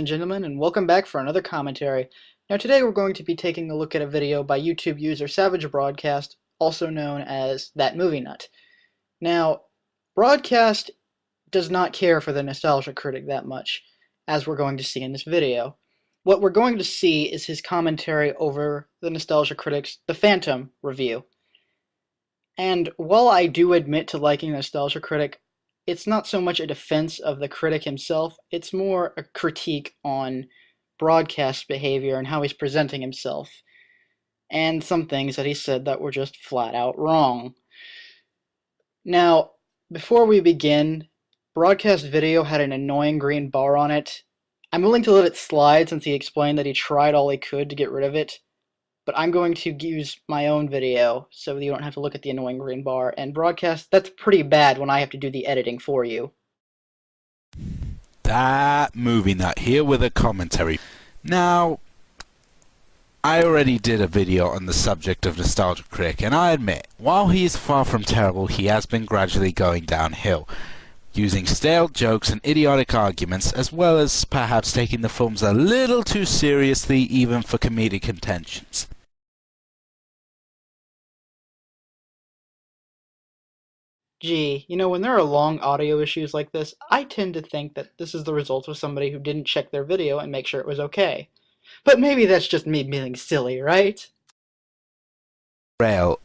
and gentlemen, and welcome back for another commentary. Now today we're going to be taking a look at a video by YouTube user Savage Broadcast, also known as That Movie Nut. Now, Broadcast does not care for the Nostalgia Critic that much, as we're going to see in this video. What we're going to see is his commentary over the Nostalgia Critic's The Phantom review. And while I do admit to liking the Nostalgia Critic, it's not so much a defense of the critic himself, it's more a critique on Broadcast behavior and how he's presenting himself, and some things that he said that were just flat out wrong. Now, before we begin, Broadcast video had an annoying green bar on it. I'm willing to let it slide since he explained that he tried all he could to get rid of it, but I'm going to use my own video so you don't have to look at the annoying green bar. And Broadcast, that's pretty bad when I have to do the editing for you. That Movie Nut here with a commentary. Now, I already did a video on the subject of Nostalgia Critic, and I admit, while he is far from terrible, he has been gradually going downhill, using stale jokes and idiotic arguments, as well as perhaps taking the films a little too seriously even for comedic intentions. Gee, you know, when there are long audio issues like this, I tend to think that this is the result of somebody who didn't check their video and make sure it was okay. But maybe that's just me being silly, right? Rail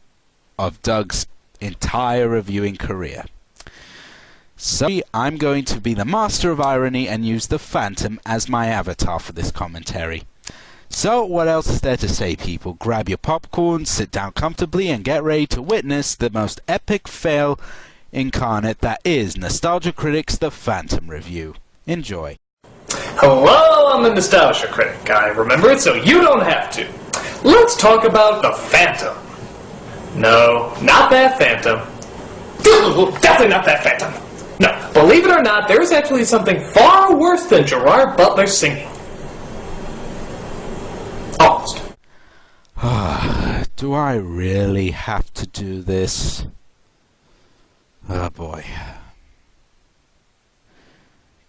of Doug's entire reviewing career. So I'm going to be the master of irony and use the Phantom as my avatar for this commentary. So what else is there to say, people? Grab your popcorn, sit down comfortably, and get ready to witness the most epic fail incarnate that is Nostalgia Critic's The Phantom review. Enjoy. Hello, I'm the Nostalgia Critic. I remember it so you don't have to. Let's talk about The Phantom. No, not that Phantom. Definitely not that Phantom. No, believe it or not, there's actually something far worse than Gerard Butler singing. Almost. Do I really have to do this? Oh boy.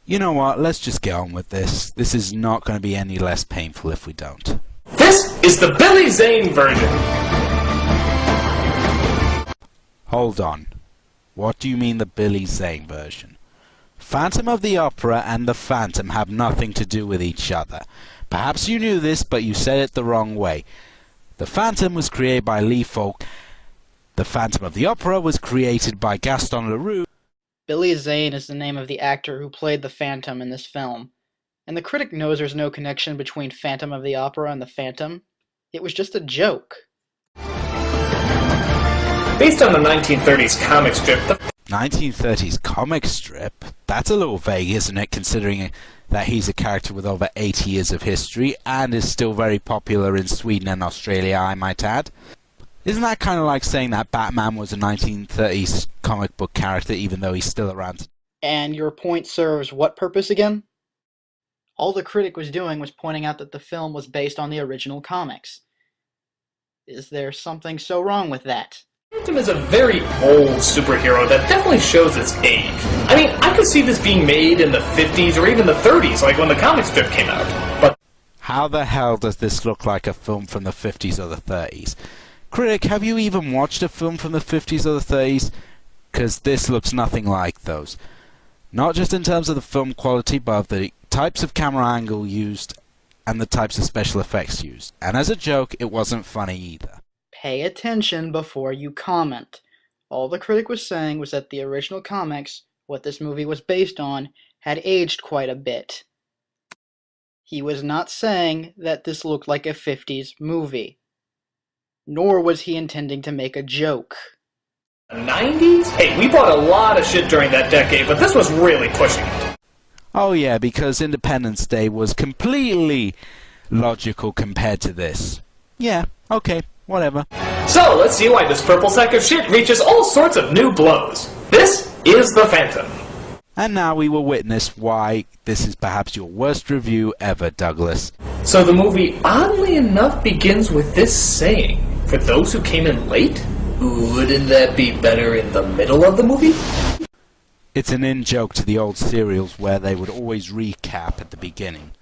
You know what, let's just get on with this. This is not going to be any less painful if we don't. This is the Billy Zane version. Hold on. What do you mean the Billy Zane version? Phantom of the Opera and the Phantom have nothing to do with each other. Perhaps you knew this, but you said it the wrong way. The Phantom was created by Lee Falk. The Phantom of the Opera was created by Gaston Leroux. Billy Zane is the name of the actor who played the Phantom in this film. And the critic knows there's no connection between Phantom of the Opera and the Phantom. It was just a joke. Based on the 1930s comic strip, 1930s comic strip? That's a little vague, isn't it, considering that he's a character with over 80 years of history and is still very popular in Sweden and Australia, I might add. Isn't that kind of like saying that Batman was a 1930s comic book character even though he's still around? And your point serves what purpose again? All the critic was doing was pointing out that the film was based on the original comics. Is there something so wrong with that? Phantom is a very old superhero that definitely shows its age. I mean, I could see this being made in the 50s or even the 30s, like when the comic strip came out. But how the hell does this look like a film from the 50s or the 30s? Critic, have you even watched a film from the 50s or the 30s? Because this looks nothing like those. Not just in terms of the film quality, but of the types of camera angle used and the types of special effects used. And as a joke, it wasn't funny either. Pay attention before you comment. All the critic was saying was that the original comics, what this movie was based on, had aged quite a bit. He was not saying that this looked like a 50s movie. Nor was he intending to make a joke. 90s? Hey, we bought a lot of shit during that decade, but this was really pushing it. Oh yeah, because Independence Day was completely logical compared to this. Yeah, okay, whatever. So, let's see why this purple sack of shit reaches all sorts of new blows. This is The Phantom. And now we will witness why this is perhaps your worst review ever, Douglas. So the movie, oddly enough, begins with this saying, for those who came in late, wouldn't that be better in the middle of the movie? It's an in-joke to the old serials where they would always recap at the beginning.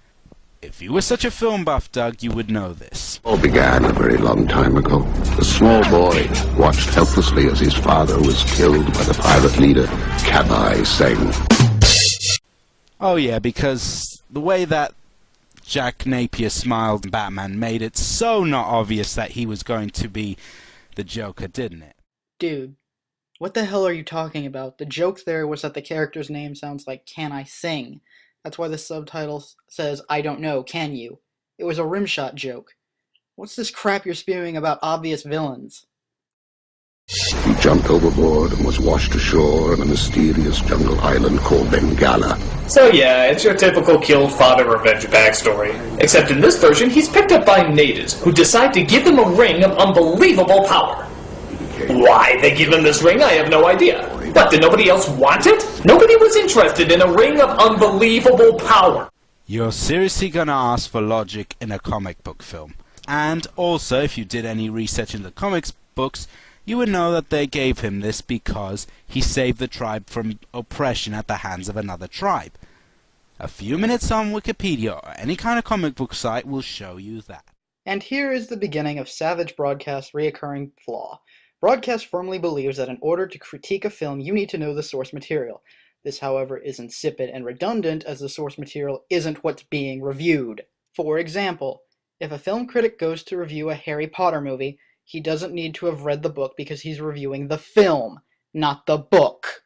If you were such a film buff, Doug, you would know this. All began a very long time ago. A small boy watched helplessly as his father was killed by the pirate leader, Kabai Singh. Oh yeah, because the way that Jack Napier smiled in Batman made it so not obvious that he was going to be the Joker, didn't it? Dude, what the hell are you talking about? The joke there was that the character's name sounds like Can I Sing? That's why the subtitle says I don't know, can you? It was a rimshot joke. What's this crap you're spewing about obvious villains? He jumped overboard and was washed ashore on a mysterious jungle island called Bengala. So yeah, it's your typical killed father revenge backstory. Except in this version, he's picked up by natives, who decide to give him a ring of unbelievable power. Why they give him this ring, I have no idea. But did nobody else want it? Nobody was interested in a ring of unbelievable power. You're seriously gonna ask for logic in a comic book film. And also, if you did any research into comics books, you would know that they gave him this because he saved the tribe from oppression at the hands of another tribe. A few minutes on Wikipedia or any kind of comic book site will show you that. And here is the beginning of Savage Broadcast's reoccurring flaw. Broadcast firmly believes that in order to critique a film, you need to know the source material. This, however, is insipid and redundant, as the source material isn't what's being reviewed. For example, if a film critic goes to review a Harry Potter movie, he doesn't need to have read the book because he's reviewing the film, not the book.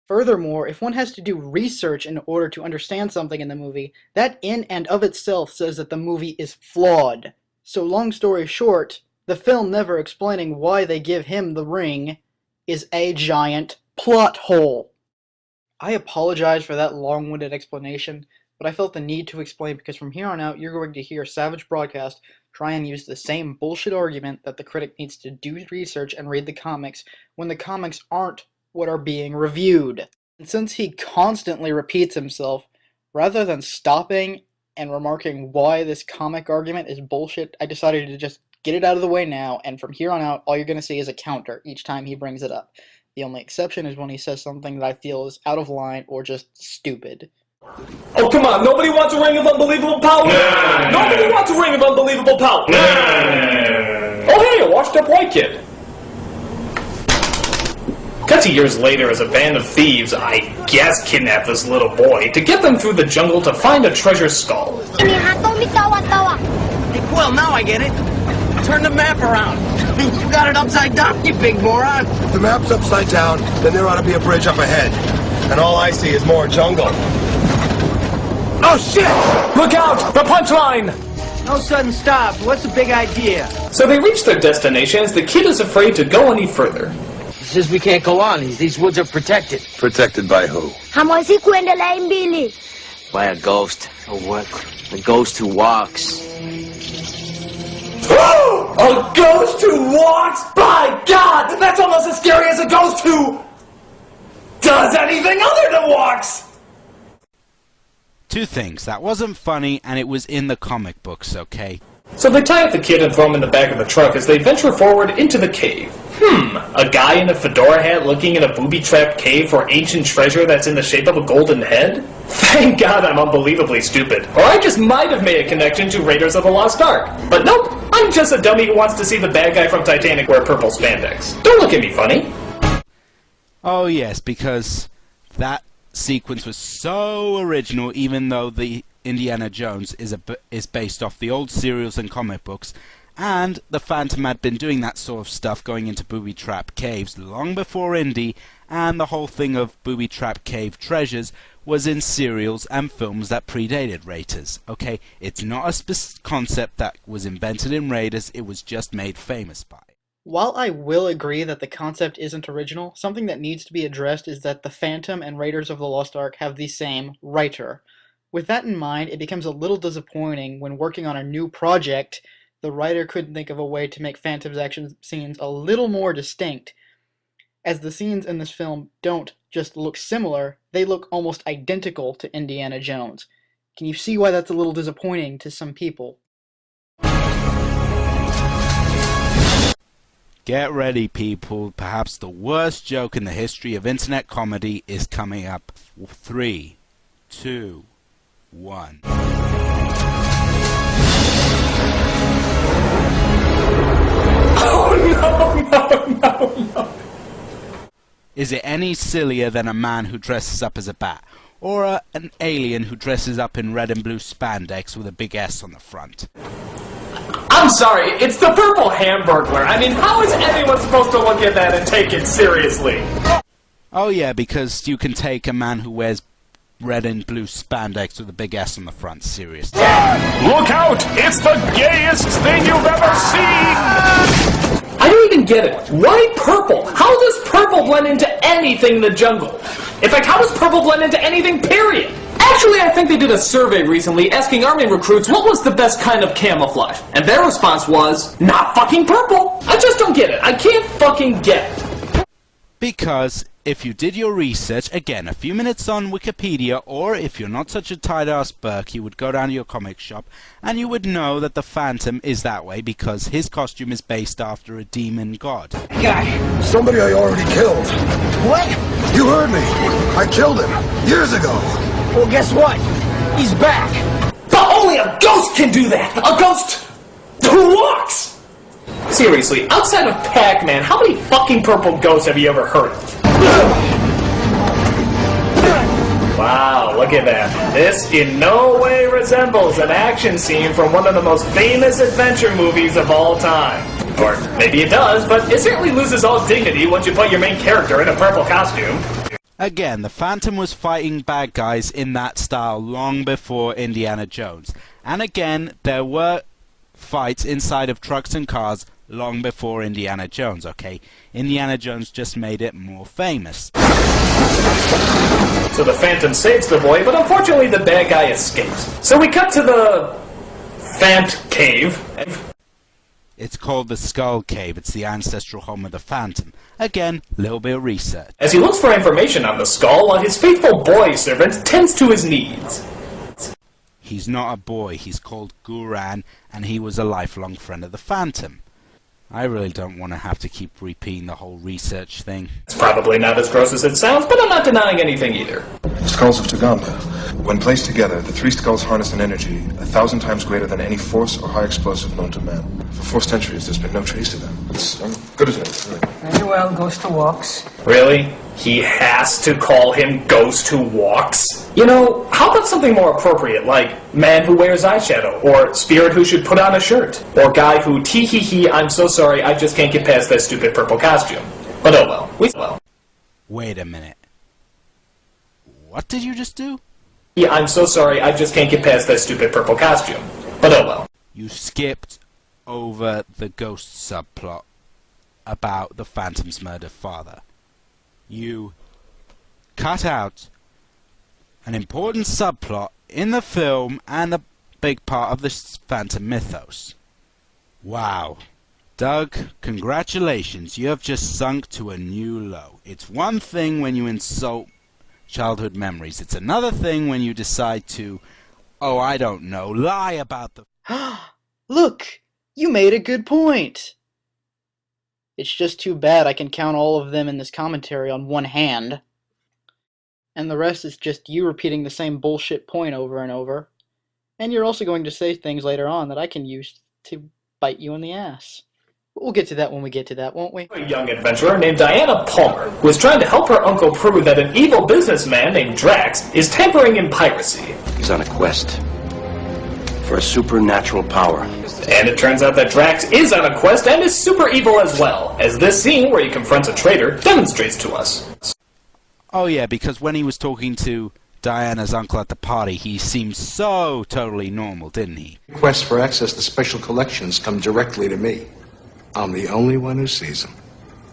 Furthermore, if one has to do research in order to understand something in the movie, that in and of itself says that the movie is flawed. So long story short, the film never explaining why they give him the ring is a giant plot hole. I apologize for that long-winded explanation, but I felt the need to explain because from here on out you're going to hear Savage Broadcast try and use the same bullshit argument that the critic needs to do research and read the comics when the comics aren't what are being reviewed. And since he constantly repeats himself, rather than stopping and remarking why this comic argument is bullshit, I decided to just get it out of the way now, and from here on out, all you're going to see is a counter each time he brings it up. The only exception is when he says something that I feel is out of line or just stupid. Oh, come on, nobody wants a ring of unbelievable power? No. Nobody wants a ring of unbelievable power? No. Oh, hey, a washed-up white kid. Cut to years later as a band of thieves, I guess, kidnap this little boy to get them through the jungle to find a treasure skull. Well, now I get it. Turn the map around. You got it upside down, you big moron. If the map's upside down, then there ought to be a bridge up ahead. And all I see is more jungle. Oh, shit! Look out! The punchline! No sudden stops. What's the big idea? So they reach their destination as the kid is afraid to go any further. He says we can't go on. These woods are protected. Protected by who? Hamasi kuendelea mbili. By a ghost. A what? A ghost who walks. A ghost who walks? By God! That's almost as scary as a ghost who does anything other than walks! Two things. That wasn't funny, and it was in the comic books, okay? So they tie up the kid and throw him in the back of the truck as they venture forward into the cave. A guy in a fedora hat looking in a booby-trapped cave for ancient treasure that's in the shape of a golden head? Thank God I'm unbelievably stupid. Or I just might have made a connection to Raiders of the Lost Ark. But nope, I'm just a dummy who wants to see the bad guy from Titanic wear purple spandex. Don't look at me funny. Oh yes, because that sequence was so original, even though the Indiana Jones is based off the old serials and comic books, and the Phantom had been doing that sort of stuff going into booby-trap caves long before Indy, and the whole thing of booby-trap cave treasures was in serials and films that predated Raiders. Okay, it's not a concept that was invented in Raiders, it was just made famous by it. While I will agree that the concept isn't original, something that needs to be addressed is that the Phantom and Raiders of the Lost Ark have the same writer. With that in mind, it becomes a little disappointing when working on a new project, the writer couldn't think of a way to make Phantom's action scenes a little more distinct. As the scenes in this film don't just look similar, they look almost identical to Indiana Jones. Can you see why that's a little disappointing to some people? Get ready, people. Perhaps the worst joke in the history of internet comedy is coming up. 3, 2, 1. Is it any sillier than a man who dresses up as a bat? Or an alien who dresses up in red and blue spandex with a big S on the front? I'm sorry, it's the purple Hamburglar. I mean, how is anyone supposed to look at that and take it seriously? Oh yeah, because you can take a man who wears red and blue spandex with a big S on the front seriously. Look out! It's the gayest thing you've ever seen! I don't even get it. Why purple? How does purple blend into anything in the jungle? In fact, how does purple blend into anything, period? Actually, I think they did a survey recently asking Army recruits what was the best kind of camouflage. And their response was, not fucking purple. I just don't get it. I can't fucking get it. Because if you did your research, again, a few minutes on Wikipedia, or if you're not such a tight-ass Burke, you would go down to your comic shop, and you would know that the Phantom is that way because his costume is based after a demon god. Guy. Somebody I already killed. What? You heard me. I killed him years ago. Well, guess what? He's back. But only a ghost can do that! A ghost who walks! Seriously, outside of Pac-Man, how many fucking purple ghosts have you ever heard of? Wow, look at that. This in no way resembles an action scene from one of the most famous adventure movies of all time. Or maybe it does, but it certainly loses all dignity once you put your main character in a purple costume. Again, the Phantom was fighting bad guys in that style long before Indiana Jones. And again, there were fights inside of trucks and cars long before Indiana Jones, okay? Indiana Jones just made it more famous. So the Phantom saves the boy, but unfortunately the bad guy escapes. So we cut to the Phant Cave. It's called the Skull Cave. It's the ancestral home of the Phantom. Again, little bit of research. As he looks for information on the skull, while his faithful boy servant tends to his needs. He's not a boy. He's called Guran, and he was a lifelong friend of the Phantom. I really don't want to have to keep repeating the whole research thing. It's probably not as gross as it sounds, but I'm not denying anything either. Skulls of Tuganda. When placed together, the three skulls harness an energy 1,000 times greater than any force or high explosive known to man. For 4 centuries, there's been no trace of them. It's good as new. Very well, goes to walks. Really? He has to call him Ghost Who Walks? You know, how about something more appropriate, like Man Who Wears Eyeshadow, or Spirit Who Should Put on a Shirt, or Guy Who tee-hee-hee, I'm so sorry, I just can't get past that stupid purple costume. But oh well. Wait a minute. What did you just do? Yeah, I'm so sorry, I just can't get past that stupid purple costume. But oh well. You skipped over the ghost subplot about the Phantom's murdered father. You cut out an important subplot in the film and a big part of the Phantom mythos. Wow. Doug, congratulations. You have just sunk to a new low. It's one thing when you insult childhood memories. It's another thing when you decide to, oh, I don't know, lie about the... Look! You made a good point! It's just too bad I can count all of them in this commentary on one hand. And the rest is just you repeating the same bullshit point over and over. And you're also going to say things later on that I can use to bite you in the ass. But we'll get to that when we get to that, won't we? A young adventurer named Diana Palmer, who is trying to help her uncle prove that an evil businessman named Drax is tampering in piracy. He's on a quest for a supernatural power. And it turns out that Drax is on a quest and is super evil as well, as this scene where he confronts a traitor demonstrates to us. Oh yeah, because when he was talking to Diana's uncle at the party, he seemed so totally normal, didn't he? Requests for access to special collections come directly to me. I'm the only one who sees them.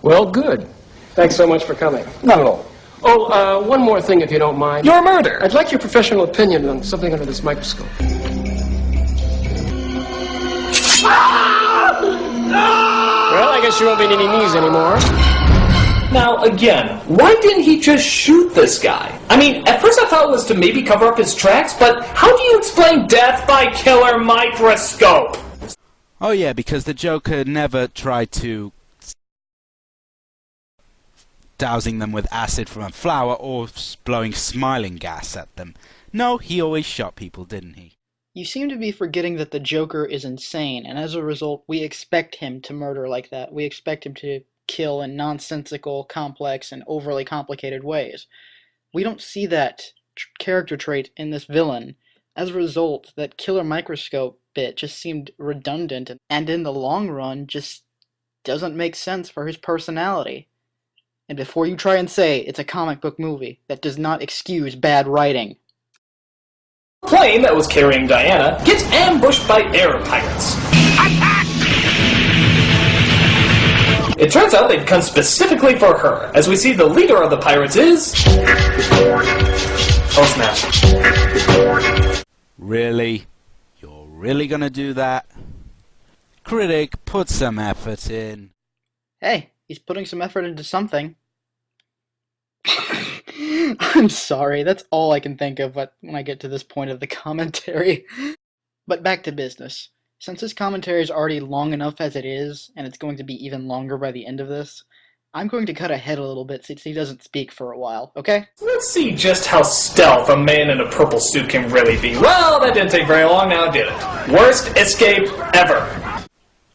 Well, good. Thanks so much for coming. Not at all. Oh, one more thing, if you don't mind. Your murder! I'd like your professional opinion on something under this microscope. Well, I guess you won't be needing these anymore. Now, again, why didn't he just shoot this guy? I mean, at first I thought it was to maybe cover up his tracks, but how do you explain death by killer microscope? Oh yeah, because the Joker never tried to dousing them with acid from a flower or blowing smiling gas at them. No, he always shot people, didn't he? You seem to be forgetting that the Joker is insane, and as a result, we expect him to murder like that. We expect him to kill in nonsensical, complex, and overly complicated ways. We don't see that character trait in this villain. As a result, that killer microscope bit just seemed redundant, and in the long run just doesn't make sense for his personality. And before you try and say it's a comic book movie, that does not excuse bad writing. The plane that was carrying Diana gets ambushed by air pirates. Attack! It turns out they've come specifically for her, as we see the leader of the pirates is... Oh snap. Really? You're really gonna do that? Critic, put some effort in. Hey, he's putting some effort into something. I'm sorry, that's all I can think of when I get to this point of the commentary. But back to business. Since this commentary is already long enough as it is, and it's going to be even longer by the end of this, I'm going to cut ahead a little bit since he doesn't speak for a while, okay? Let's see just how stealth a man in a purple suit can really be. Well, that didn't take very long now, did it? Worst escape ever.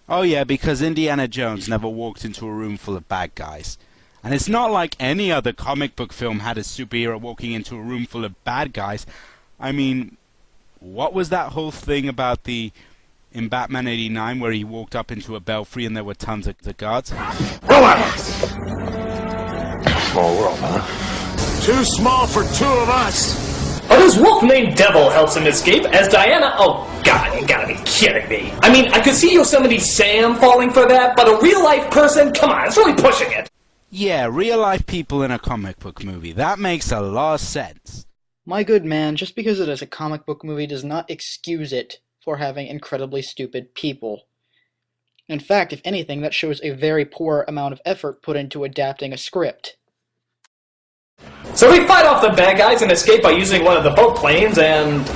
Oh yeah, because Indiana Jones never walked into a room full of bad guys. And it's not like any other comic book film had a superhero walking into a room full of bad guys. I mean, what was that whole thing about in Batman 89 where he walked up into a belfry and there were tons of the guards? Relax! Small world, huh? Too small for two of us! But his wolf named Devil helps him escape as Diana... Oh, God, you gotta be kidding me. I mean, I could see Yosemite Sam falling for that, but a real-life person? Come on, it's really pushing it. Yeah, real-life people in a comic book movie. That makes a lot of sense. My good man, just because it is a comic book movie does not excuse it for having incredibly stupid people. In fact, if anything, that shows a very poor amount of effort put into adapting a script. So we fight off the bad guys and escape by using one of the boat planes, and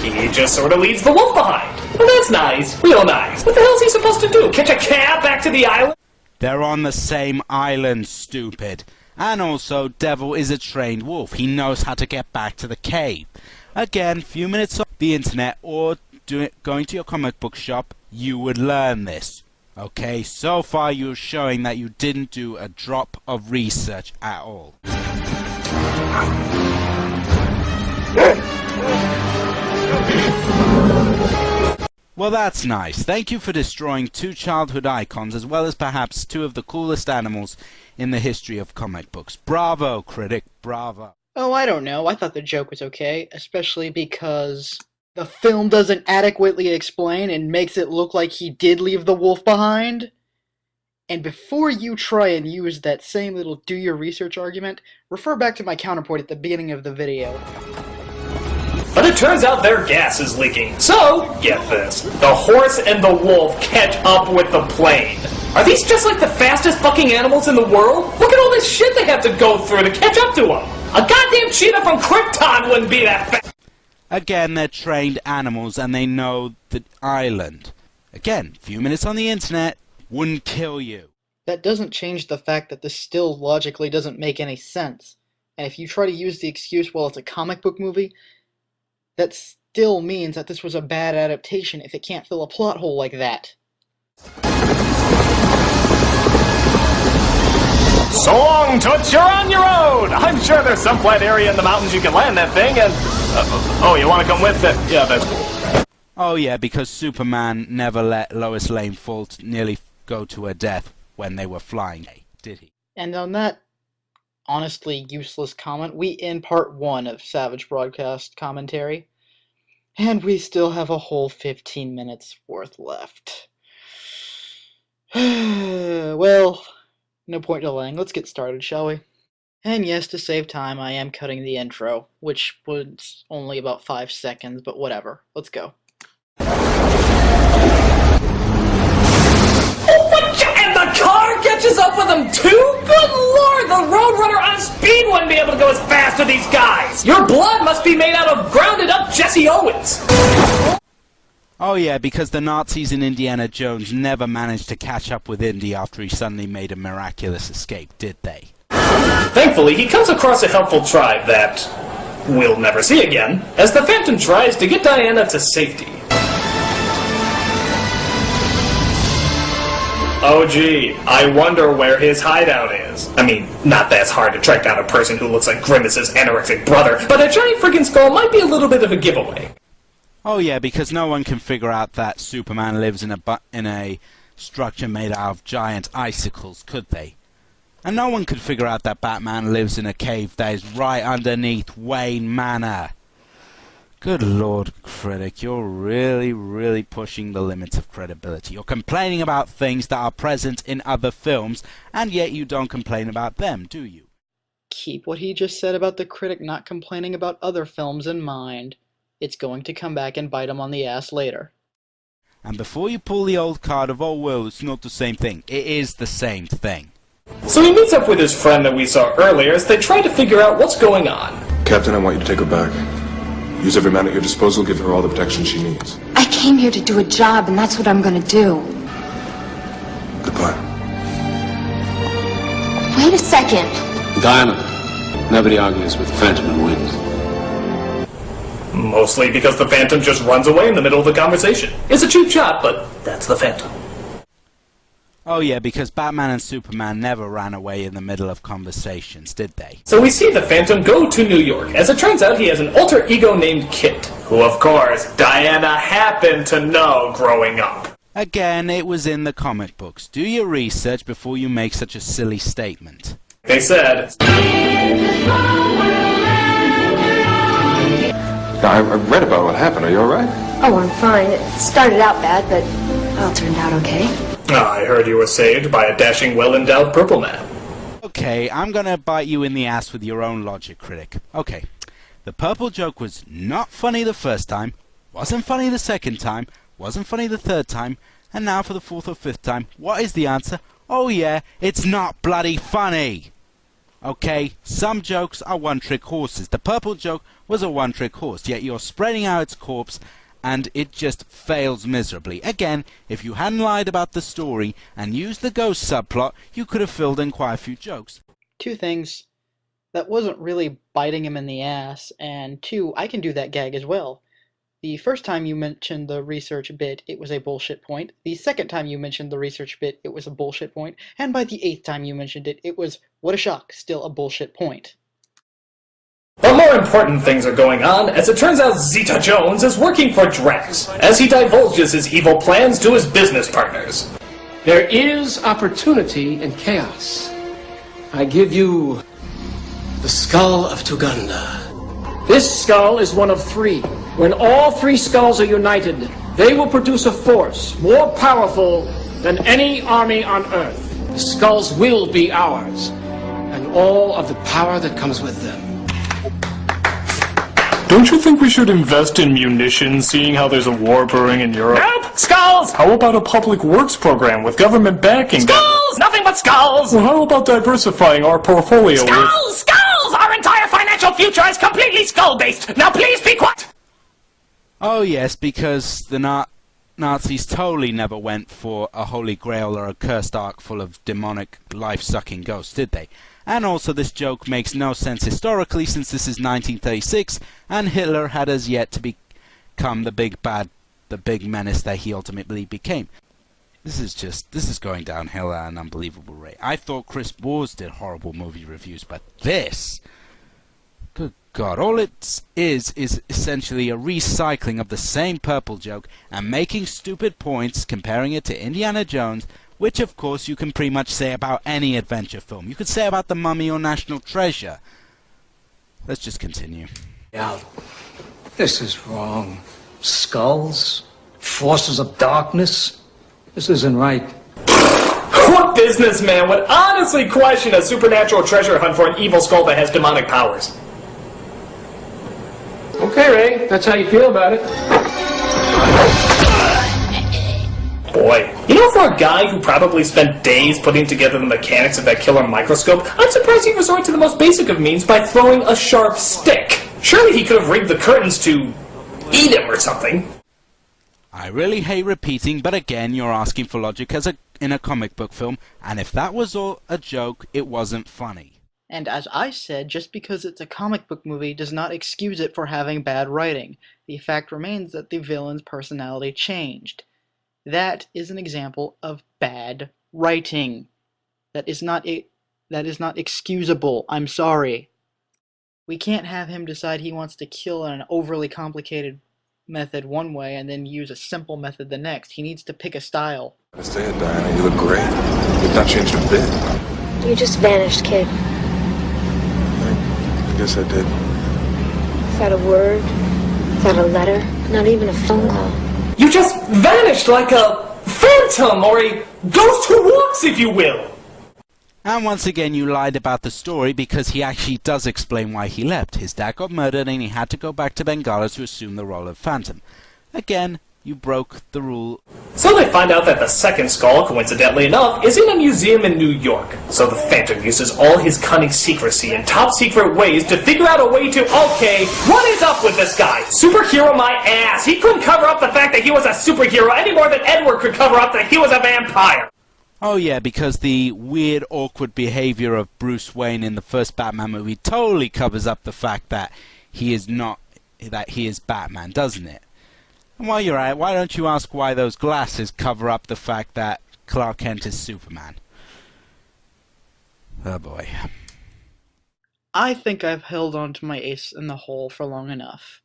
he just sort of leaves the wolf behind. Well, that's nice. Real nice. What the hell is he supposed to do? Catch a cab back to the island? They're on the same island, stupid. And also, Devil is a trained wolf. He knows how to get back to the cave. Again, few minutes on the internet or going to your comic book shop, you would learn this. Okay, so far you're showing that you didn't do a drop of research at all. Well, that's nice. Thank you for destroying two childhood icons as well as perhaps two of the coolest animals in the history of comic books. Bravo, Critic, bravo. Oh, I don't know. I thought the joke was okay, especially because the film doesn't adequately explain and makes it look like he did leave the wolf behind. And before you try and use that same little do your research argument, refer back to my counterpoint at the beginning of the video. But it turns out their gas is leaking. So, get this. The horse and the wolf catch up with the plane. Are these just like the fastest fucking animals in the world? Look at all this shit they have to go through to catch up to them. A goddamn cheetah from Krypton wouldn't be that fast. Again, they're trained animals and they know the island. Again, few minutes on the internet wouldn't kill you. That doesn't change the fact that this still logically doesn't make any sense. And if you try to use the excuse, well, it's a comic book movie, that still means that this was a bad adaptation if it can't fill a plot hole like that. So long, Toots, you're on your own! I'm sure there's some flat area in the mountains you can land that thing, and... oh, you want to come with it? Yeah, that's cool. Oh yeah, because Superman never let Lois Lane nearly go to her death when they were flying, did he? And on that honestly useless comment, we end part 1 of Savage Broadcast Commentary. And we still have a whole 15 minutes worth left. Well, no point delaying. Let's get started, shall we? And yes, to save time, I am cutting the intro, which was only about 5 seconds, but whatever. Let's go. And the car catches up with them too? Good lord, the Roadrunner on speed wouldn't be able to go as fast as these guys! Your blood must be made out of grounded up Jesse Owens! Oh yeah, because the Nazis in Indiana Jones never managed to catch up with Indy after he suddenly made a miraculous escape, did they? Thankfully, he comes across a helpful tribe that we'll never see again, as the Phantom tries to get Diana to safety. Oh gee, I wonder where his hideout is. I mean, not that it's hard to track down a person who looks like Grimace's anorexic brother, but a giant friggin' skull might be a little bit of a giveaway. Oh yeah, because no one can figure out that Superman lives in a structure made out of giant icicles, could they? And no one could figure out that Batman lives in a cave that is right underneath Wayne Manor. Good Lord, Critic, you're really pushing the limits of credibility. You're complaining about things that are present in other films, and yet you don't complain about them, do you? Keep what he just said about the Critic not complaining about other films in mind. It's going to come back and bite him on the ass later. And before you pull the old card of, oh well, it's not the same thing, it is the same thing. So he meets up with his friend that we saw earlier as they try to figure out what's going on. Captain, I want you to take her back. Use every man at your disposal, give her all the protection she needs. I came here to do a job, and that's what I'm gonna do. Goodbye. Wait a second. Diana, nobody argues with the Phantom and wins. Mostly because the Phantom just runs away in the middle of the conversation. It's a cheap shot, but that's the Phantom. Oh yeah, because Batman and Superman never ran away in the middle of conversations, did they? So we see the Phantom go to New York. As it turns out, he has an alter ego named Kit, who of course Diana happened to know growing up. Again, it was in the comic books. Do your research before you make such a silly statement. They said... Now, I read about what happened. Are you alright? Oh, I'm fine. It started out bad, but it all turned out okay. I heard you were saved by a dashing, well-endowed purple man. Okay, I'm gonna bite you in the ass with your own logic, Critic. Okay, the purple joke was not funny the first time, wasn't funny the second time, wasn't funny the third time, and now for the fourth or fifth time, what is the answer? Oh yeah, it's not bloody funny! Okay, some jokes are one-trick horses. The purple joke was a one-trick horse, yet you're spreading out its corpse, and it just fails miserably. Again, if you hadn't lied about the story and used the ghost subplot, you could have filled in quite a few jokes. Two things. That wasn't really biting him in the ass, and two, I can do that gag as well. The first time you mentioned the research bit, it was a bullshit point. The second time you mentioned the research bit, it was a bullshit point. And by the 8th time you mentioned it, it was, what a shock, still a bullshit point. But more important things are going on, as it turns out Zeta Jones is working for Drax, as he divulges his evil plans to his business partners. There is opportunity in chaos. I give you the skull of Tuganda. This skull is one of 3. When all 3 skulls are united, they will produce a force more powerful than any army on Earth. The skulls will be ours, and all of the power that comes with them. Don't you think we should invest in munitions, seeing how there's a war brewing in Europe? Nope! Skulls! How about a public works program with government backing? Skulls! Nothing but skulls! Well, how about diversifying our portfolio Skulls! Skulls! Our entire financial future is completely skull-based! Now please be quiet! Oh yes, because the Nazis totally never went for a holy grail or a cursed ark full of demonic life-sucking ghosts, did they? And also this joke makes no sense historically, since this is 1936 and Hitler had as yet to become the big bad, the big menace that he ultimately became. This is going downhill at an unbelievable rate. I thought Chris Wars did horrible movie reviews, but this... Good God, all it is essentially a recycling of the same purple joke and making stupid points, comparing it to Indiana Jones, which of course you can pretty much say about any adventure film. You could say about The Mummy or National Treasure. Let's just continue. Yeah, this is wrong. Skulls, forces of darkness. This isn't right. What businessman would honestly question a supernatural treasure hunt for an evil skull that has demonic powers? Okay, Ray, that's how you feel about it. Boy, you know, for a guy who probably spent days putting together the mechanics of that killer microscope, I'm surprised he resorted to the most basic of means by throwing a sharp stick. Surely he could have rigged the curtains to eat him or something. I really hate repeating, but again, you're asking for logic in a comic book film, and if that was all a joke, it wasn't funny. And as I said, just because it's a comic book movie does not excuse it for having bad writing. The fact remains that the villain's personality changed. That is an example of bad writing. That is not excusable. I'm sorry. We can't have him decide he wants to kill in an overly complicated method one way and then use a simple method the next. He needs to pick a style. Stay it, Diana. You look great. You've not changed a bit. You just vanished, kid. I guess I did. Without a word, without a letter, not even a phone call. You just vanished like a phantom or a ghost who walks, if you will. And once again you lied about the story, because he actually does explain why he left. His dad got murdered and he had to go back to Bengala to assume the role of Phantom. Again, you broke the rule. So they find out that the second skull, coincidentally enough, is in a museum in New York. So the Phantom uses all his cunning secrecy and top secret ways to figure out a way to, okay, what is up with this guy? Superhero my ass! He couldn't cover up the fact that he was a superhero any more than Edward could cover up that he was a vampire! Oh yeah, because the weird, awkward behavior of Bruce Wayne in the first Batman movie totally covers up the fact that he is Batman, doesn't it? And while you're at it, why don't you ask why those glasses cover up the fact that Clark Kent is Superman? Oh boy. I think I've held on to my ace in the hole for long enough.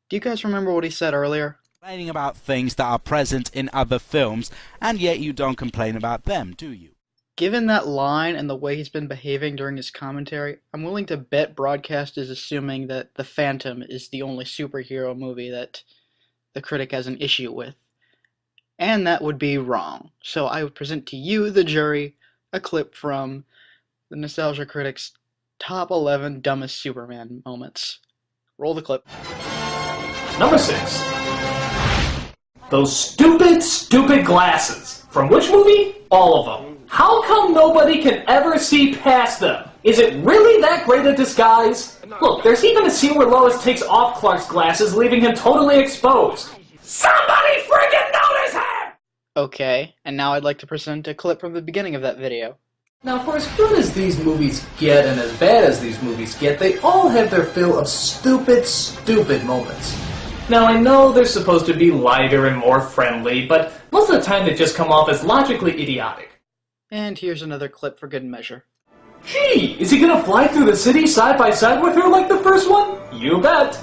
Do you guys remember what he said earlier? Complaining about things that are present in other films, and yet you don't complain about them, do you? Given that line and the way he's been behaving during his commentary, I'm willing to bet Broadcast is assuming that The Phantom is the only superhero movie that the Critic has an issue with. And that would be wrong. So I would present to you, the jury, a clip from the Nostalgia Critic's Top 11 Dumbest Superman Moments. Roll the clip. Number 6. Those stupid glasses. From which movie? All of them. How come nobody can ever see past them? Is it really that great a disguise? Look, there's even a scene where Lois takes off Clark's glasses, leaving him totally exposed. Somebody friggin' notice him! Okay, and now I'd like to present a clip from the beginning of that video. Now, for as good as these movies get and as bad as these movies get, they all have their fill of stupid moments. Now, I know they're supposed to be lighter and more friendly, but most of the time they just come off as logically idiotic. And here's another clip for good measure. Gee, is he gonna fly through the city side by side with her like the first one? You bet.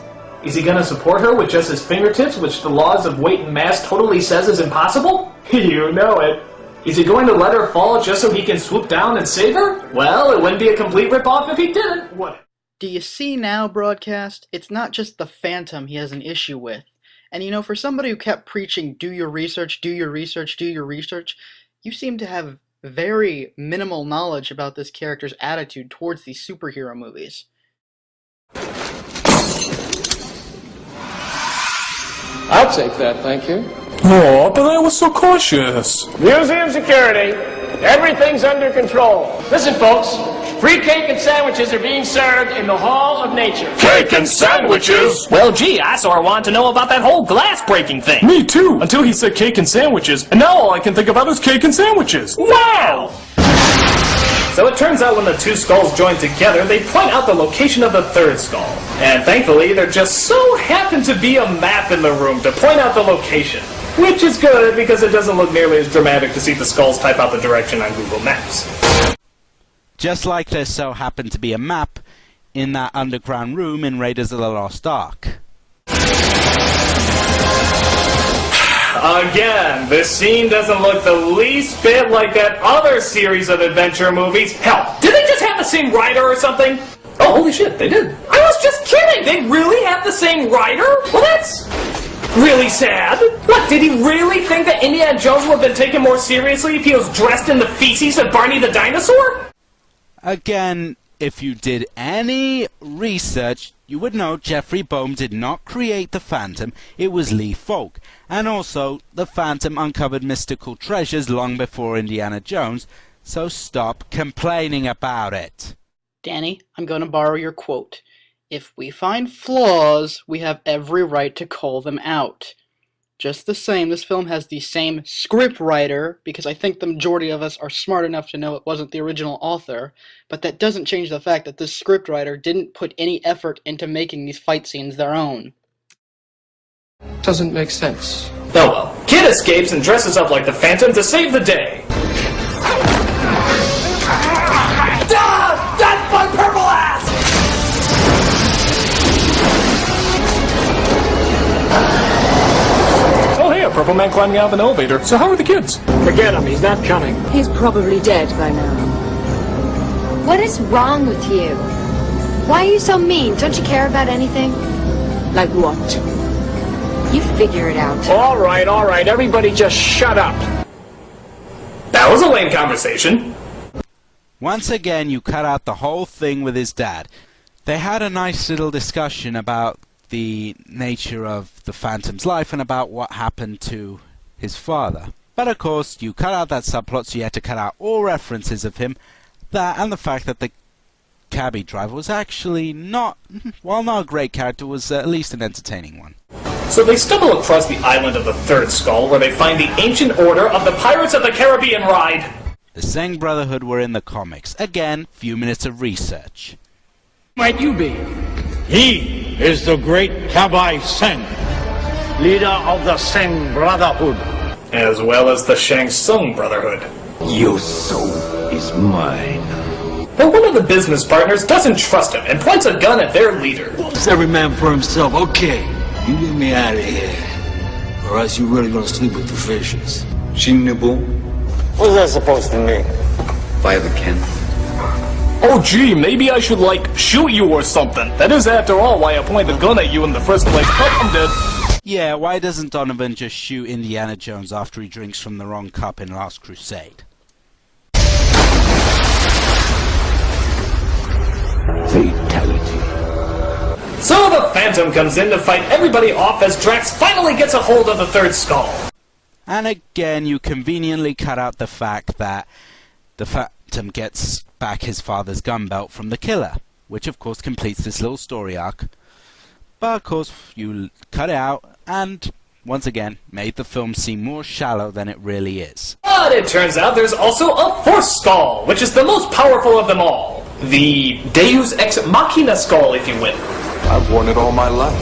Is he gonna support her with just his fingertips, which the laws of weight and mass totally says is impossible? You know it. Is he going to let her fall just so he can swoop down and save her? Well, it wouldn't be a complete ripoff if he didn't, would it? Do you see now, Broadcast? It's not just the Phantom he has an issue with. And you know, for somebody who kept preaching, do your research, do your research, do your research, you seem to have very minimal knowledge about this character's attitude towards these superhero movies. I'll take that, thank you. Oh, but I was so cautious. Museum security. Everything's under control. Listen, folks. Free cake and sandwiches are being served in the Hall of Nature. Cake and sandwiches? Well, gee, I sort of wanted to know about that whole glass-breaking thing. Me too, until he said cake and sandwiches, and now all I can think about is cake and sandwiches. Wow! So it turns out when the two skulls join together, they point out the location of the third skull. And thankfully, there just so happened to be a map in the room to point out the location. Which is good, because it doesn't look nearly as dramatic to see the skulls type out the direction on Google Maps. Just like there so happened to be a map in that underground room in Raiders of the Lost Ark. Again, this scene doesn't look the least bit like that other series of adventure movies. Hell, did they just have the same writer or something? Oh, holy shit, they did. I was just kidding! They really have the same writer? Well, that's really sad. What, did he really think that Indiana Jones would have been taken more seriously if he was dressed in the feces of Barney the dinosaur? Again, if you did any research, you would know Jeffrey Boehm did not create the Phantom, it was Lee Falk. And also, the Phantom uncovered mystical treasures long before Indiana Jones, so stop complaining about it. Danny, I'm going to borrow your quote. If we find flaws, we have every right to call them out. Just the same, this film has the same script writer, because I think the majority of us are smart enough to know it wasn't the original author, but that doesn't change the fact that this script writer didn't put any effort into making these fight scenes their own. Doesn't make sense. Oh well, Kid escapes and dresses up like the Phantom to save the day. Purple Man climbing out of an elevator. So how are the kids? Forget him, he's not coming. He's probably dead by now. What is wrong with you? Why are you so mean? Don't you care about anything? Like what? You figure it out. All right, everybody just shut up. That was a lame conversation. Once again, you cut out the whole thing with his dad. They had a nice little discussion about the nature of the Phantom's life and about what happened to his father. But of course, you cut out that subplot, so you had to cut out all references of him, that and the fact that the cabbie driver was actually not, while not a great character, was at least an entertaining one. So they stumble across the island of the Third Skull, where they find the ancient order of the Pirates of the Caribbean ride. The Seng Brotherhood were in the comics. Again, few minutes of research. Might you be? He is the great Cabbai Seng, leader of the Seng Brotherhood. As well as the Shang Tsung Brotherhood. Your soul is mine. But one of the business partners doesn't trust him and points a gun at their leader. It's every man for himself. Okay, you get me out of here, or else you really gonna sleep with the fishes. She nibble. What's that supposed to mean? By the Ken. Oh gee, maybe I should, like, shoot you or something. That is, after all, why I pointed the gun at you in the first place. Oh, I'm dead. Yeah, why doesn't Donovan just shoot Indiana Jones after he drinks from the wrong cup in Last Crusade? Fatality. So the Phantom comes in to fight everybody off as Drax finally gets a hold of the Third Skull. And again, you conveniently cut out the fact that the Phantom gets back his father's gun belt from the killer, which of course completes this little story arc. But of course, you cut it out, and once again, made the film seem more shallow than it really is. But it turns out there's also a fourth skull, which is the most powerful of them all. The Deus Ex Machina skull, if you will. I've worn it all my life.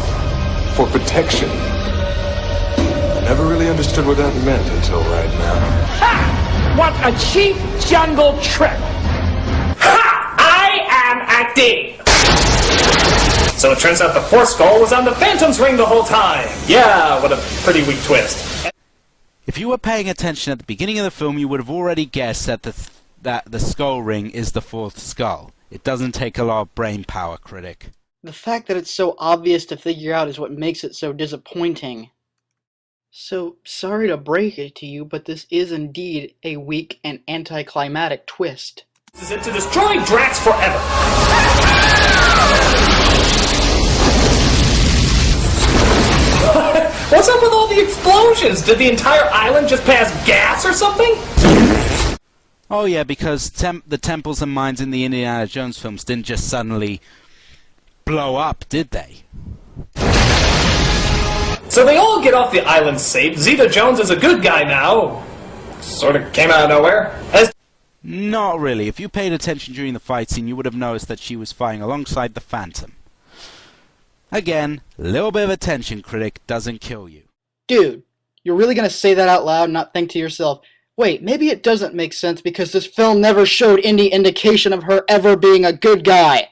For protection. I never really understood what that meant until right now. Ha! What a cheap jungle trick! Ha! I am acting! So it turns out the fourth skull was on the Phantom's ring the whole time. Yeah, what a pretty weak twist. If you were paying attention at the beginning of the film, you would have already guessed that the skull ring is the fourth skull. It doesn't take a lot of brain power, Critic. The fact that it's so obvious to figure out is what makes it so disappointing. So, sorry to break it to you, but this is indeed a weak and anticlimactic twist. This is it to destroy Drax forever. What's up with all the explosions? Did the entire island just pass gas or something? Oh yeah, because the temples and mines in the Indiana Jones films didn't just suddenly blow up, did they? So they all get off the island safe. Zeta Jones is a good guy now. Sort of came out of nowhere. Not really. If you paid attention during the fight scene, you would have noticed that she was fighting alongside the Phantom. Again, a little bit of attention, Critic, doesn't kill you. Dude, you're really gonna say that out loud and not think to yourself, wait, maybe it doesn't make sense because this film never showed any indication of her ever being a good guy.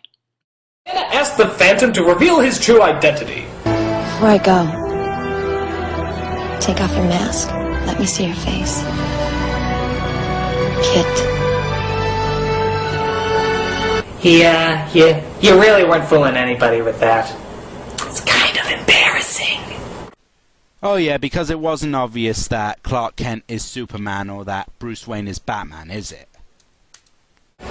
Anna asked the Phantom to reveal his true identity. Before I go, take off your mask. Let me see your face. Kit. Yeah, you really weren't fooling anybody with that. It's kind of embarrassing. Oh yeah, because it wasn't obvious that Clark Kent is Superman or that Bruce Wayne is Batman, is it?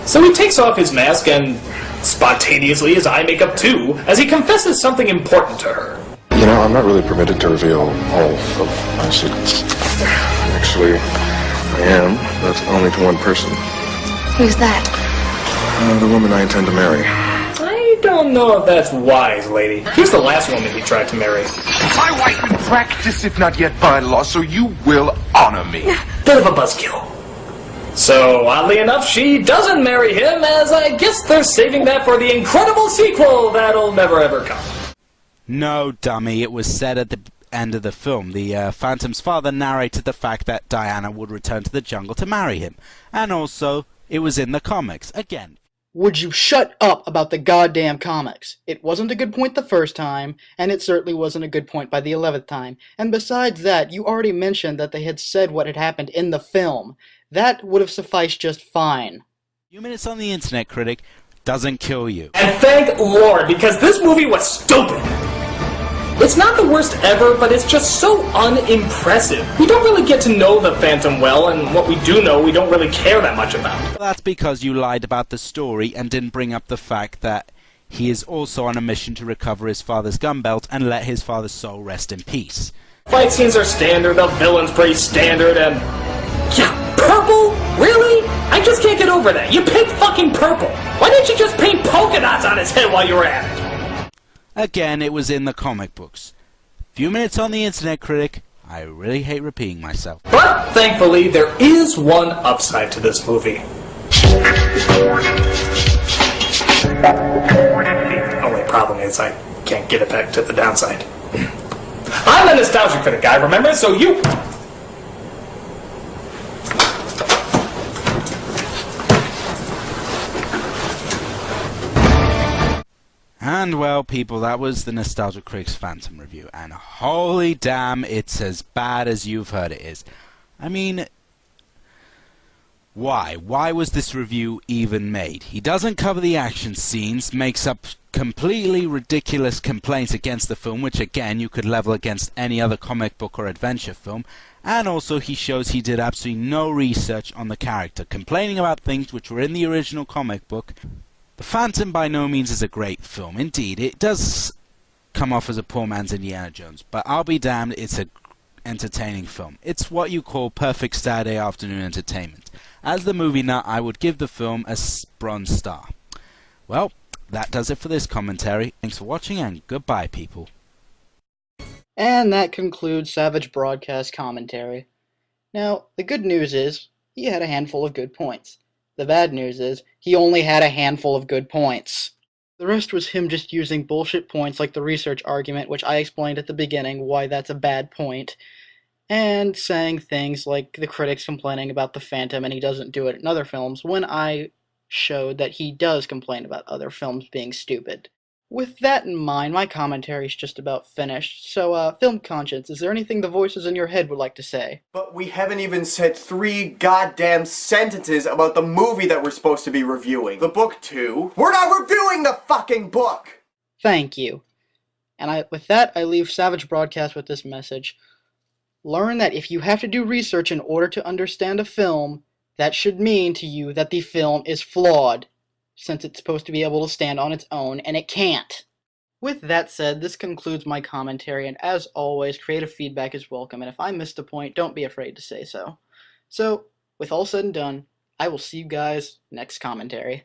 So he takes off his mask and, spontaneously, his eye makeup too, as he confesses something important to her. You know, I'm not really permitted to reveal all of my secrets. Actually, I am, but only to one person. Who's that? The woman I intend to marry. I don't know if that's wise, lady. Here's the last woman he tried to marry. My wife in practice, if not yet by law, so you will honor me. Bit of a buzzkill. So, oddly enough, she doesn't marry him, as I guess they're saving that for the incredible sequel that'll never ever come. No, dummy, it was said at the end of the film. The Phantom's father narrated the fact that Diana would return to the jungle to marry him. And also, it was in the comics. Again. would you shut up about the goddamn comics? It wasn't a good point the first time, and it certainly wasn't a good point by the 11th time. And besides that, you already mentioned that they had said what had happened in the film. That would have sufficed just fine. A few minutes on the internet, Critic, doesn't kill you. And thank Lord, because this movie was stupid! It's not the worst ever, but it's just so unimpressive. We don't really get to know the Phantom well, and what we do know, we don't really care that much about. Well, that's because you lied about the story and didn't bring up the fact that he is also on a mission to recover his father's gun belt and let his father's soul rest in peace. Fight scenes are standard, the villain's pretty standard, and... yeah, purple? Really? I just can't get over that. You picked fucking purple. Why didn't you just paint polka dots on his head while you were at it? Again, it was in the comic books. Few minutes on the internet, Critic. I really hate repeating myself. But, thankfully, there is one upside to this movie. Only problem is I can't get it back to the downside. I'm the Nostalgia Critic guy, remember? So you... And well, people, that was the Nostalgia Critic's Phantom review, and holy damn, it's as bad as you've heard it is. I mean, why? Why was this review even made? He doesn't cover the action scenes, makes up completely ridiculous complaints against the film, which again, you could level against any other comic book or adventure film, and also he shows he did absolutely no research on the character, complaining about things which were in the original comic book. The Phantom by no means is a great film. Indeed, it does come off as a poor man's Indiana Jones, but I'll be damned, it's an entertaining film. It's what you call perfect Saturday afternoon entertainment. As the movie nut, I would give the film a bronze star. Well, that does it for this commentary. Thanks for watching, and goodbye, people. And that concludes Savage Broadcast Commentary. Now, the good news is, he had a handful of good points. The bad news is, he only had a handful of good points. The rest was him just using bullshit points like the research argument, which I explained at the beginning why that's a bad point, and saying things like the critics complaining about the Phantom and he doesn't do it in other films, when I showed that he does complain about other films being stupid. With that in mind, my commentary's just about finished, so, Film Conscience, is there anything the voices in your head would like to say? But we haven't even said 3 goddamn sentences about the movie that we're supposed to be reviewing. The book, too. We're not reviewing the fucking book! Thank you. And with that, I leave Savage Broadcast with this message. Learn that if you have to do research in order to understand a film, that should mean to you that the film is flawed, since it's supposed to be able to stand on its own, and it can't. With that said, this concludes my commentary, and as always, creative feedback is welcome, and if I missed a point, don't be afraid to say so. So, with all said and done, I will see you guys next commentary.